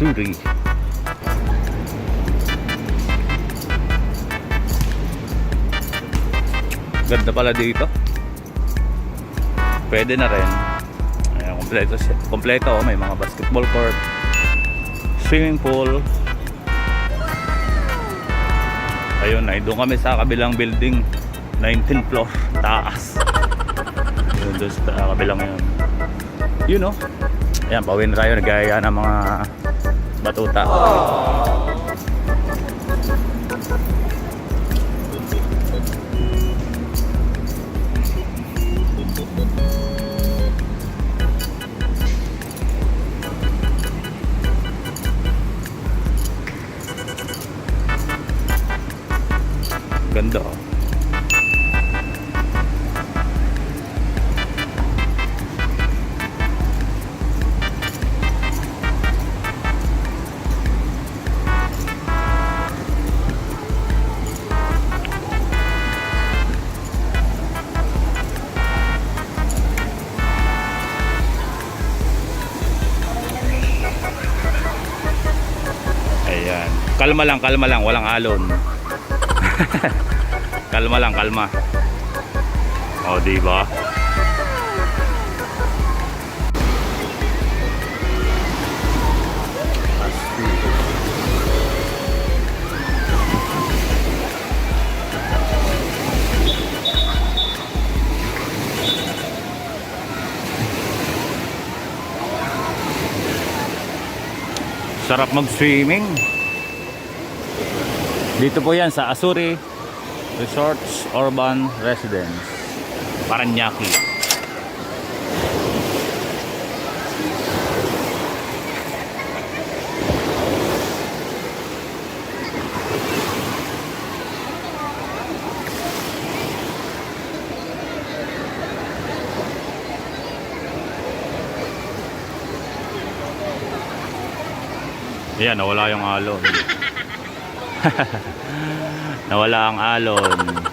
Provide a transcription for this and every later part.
Asuri. Ganda pala dito. Pwede na rin. Ayan, kompleto. May mga basketball court, swimming pool. Ayun, doon kami sa kabilang building, 19th floor, taas. Yun, doon sa kabilang yun. Yun o. Ayan, pauwi na tayo, nagaya ng mga batuta. Ganda oh. Ayan. Kalma lang, walang alon. Kalma. O, diba? Sarap mag-swimming. Dito po yan sa Asuri Resorts Urban Residence, Paranaque. Ayan, nawala yung alon. Nawala ang alon.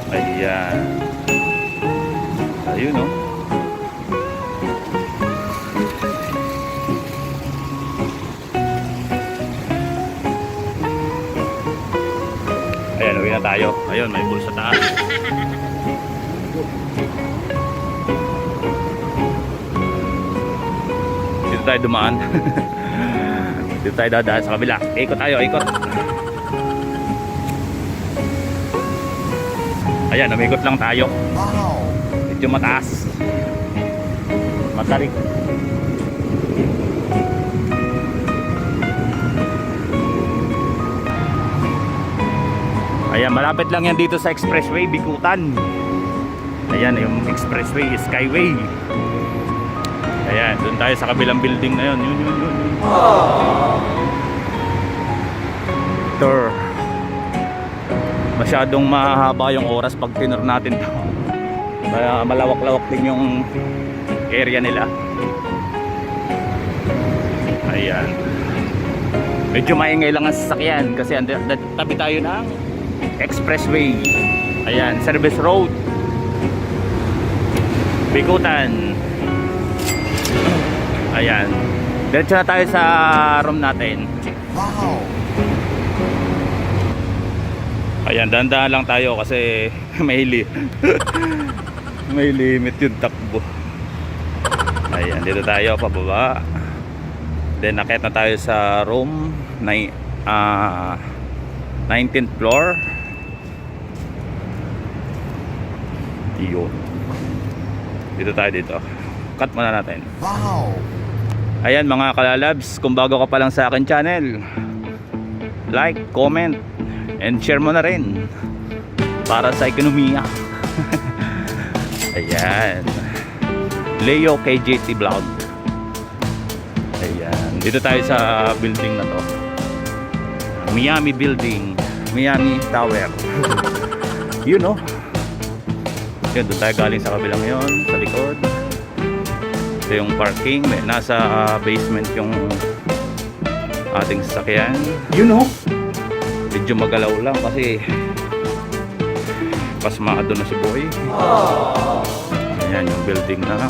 Ayan. Ayun, no? Ayan, uwi na tayo. Ayun, may pool sa taas. Dito tayo dumaan. Dito tayo dadaan sa kabila. Ikot tayo, ikot. Ayan, umikot lang tayo. Wow. Medyo mataas. Matarik. Ayan, malapit lang yan dito sa Expressway, Bikutan. Ayan, yung Expressway, Skyway. Ayan, doon tayo sa kabilang building na yun. Yun. Tour. Masyadong mahaba yung oras pag tinur natin to. Malawak-lawak din yung area nila. Ayan. Medyo maingay lang ang sasakyan kasi tabi tayo ng Expressway. Ayan, Service Road, Bikutan. Ayan. Diretso na tayo sa room natin. Wow. Ayan, dandahan lang tayo kasi may limit yung takbo. Ayan, dito tayo pababa. Then nakita na tayo sa room 19th floor. Iyon. Dito tayo dito. Cut muna natin. Wow. Ayan mga kalalabs, kung bago ka pa lang sa akin channel, like, comment, and share mo na rin para sa ekonomiya. Ayan. Leo KJT Vlog. Ayan, dito tayo sa building na to, Miami Building, Miami Tower. Yun no. Yun, doon tayo galing sa kabilang yon, sa likod. Ito yung parking, may nasa basement yung ating sasakyan. Yun no. Medyo magalaw lang kasi pasmado na si Boy. Ayan yung building na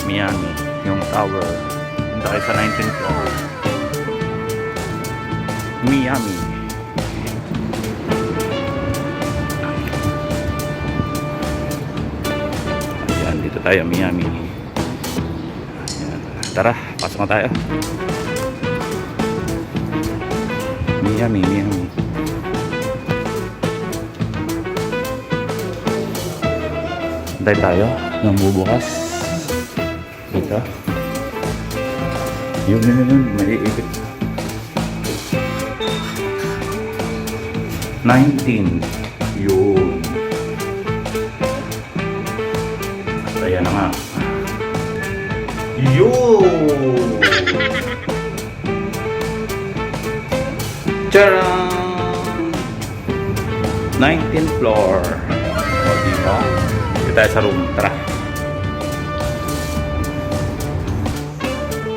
Miami, yung tower. Doon tayo sa 19th floor, Miami. Ayan, dito tayo Miami. Ayan. Tara, pasok na tayo. Miami, Miami. Hintay tayo ng bubukas dito. Yun, may iipit. 19. Yun. Ayan na nga. Yun. Tcharam! 19th floor. O, dito. Dito tayo sa room. Tara.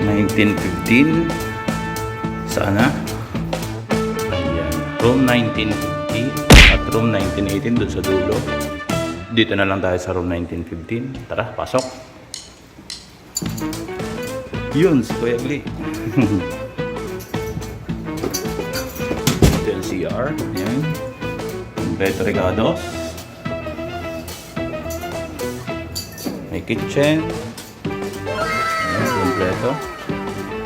1915. Saan na? Ayan. Room 1950 at room 1918 doon sa dulo. Dito na lang tayo sa room 1915. Tara, pasok. Yun, si Kuya Gli. LCR. Ayan. Completo regados. May kitchen. Ayan, kompleto.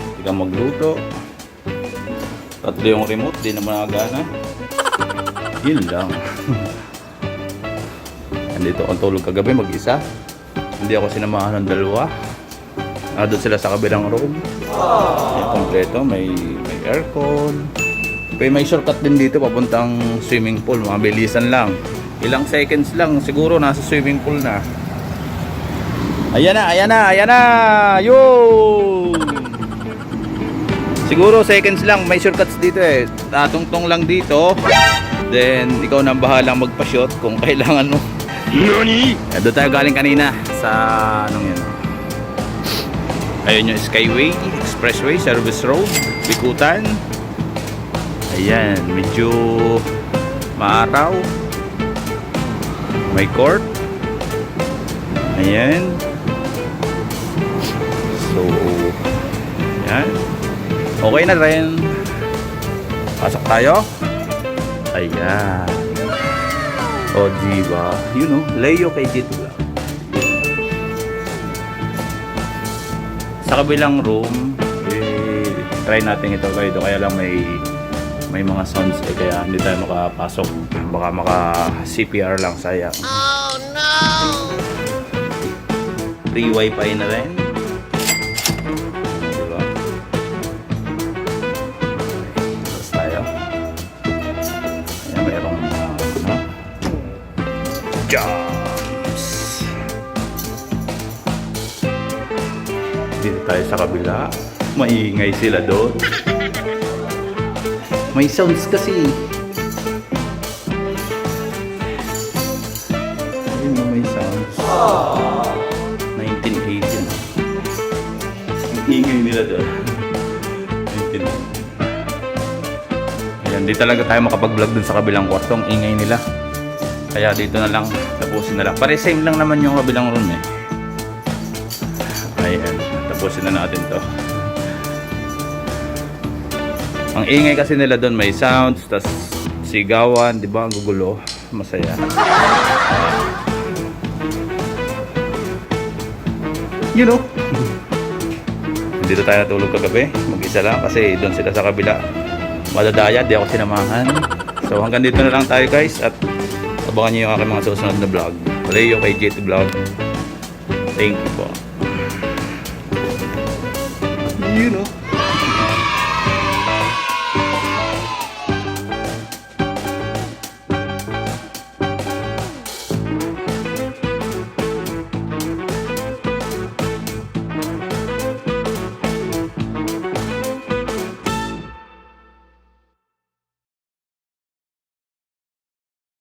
Hindi ka magluto. Tatlo yung remote, di naman nagana. Yun lang. Andito akong tulog kagabi mag-isa. Hindi ako sinamahan ng dalawa. Doon sila sa kabilang room. Ayan, kompleto. May aircon. May shortcut din dito papuntang swimming pool. Mga bilisan lang. Ilang seconds lang. Siguro nasa swimming pool na. Ayan na, ayan na, ayan na! Yun! Siguro seconds lang. May shortcuts dito eh. Tungtong lang dito. Then, ikaw na bahalang magpa-shot kung kailangan mo. Nani? Doon tayo galing kanina sa anong yan. Ayun yung Skyway, Expressway, Service Road, Bikutan. Ayan, medyo maaraw. May court. Ayan. So, ayan. Okay na rin. Pasok tayo. Ayan. O, diba? You know, Leo KJT Vlog. Sa kabilang room, try natin ito kayo. Kaya lang may mga sounds kaya hindi tayo makapasok. Baka maka CPR lang, sayang. Oh no! Free wifi na rin. Diba? Tapos tayo. Ayan, mayroong jumps. Dito tayo sa kabila. Maingay sila doon. May sounds kasi. Ayun na, may sounds. 1918. Ang ingay nila doon. 19. Ayan, di talaga tayo makapag-vlog dun sa kabilang kwarto. Ang ingay nila. Kaya dito na lang, tapusin na lang. Pare same lang naman yung kabilang room eh. Ayan, tapusin na natin to. Ang ingay kasi nila doon, may sounds, tas sigawan, di ba? Ang gugulo, masaya. You know. Dito tayo natulog kagabi, mag-isa lang kasi doon sila sa kabila. Madadaya, di ako sinamahan. So hanggang dito na lang tayo guys at abangan niyo yung aking mga susunod na vlog. Leo KJT Vlog. Thank you po. You know.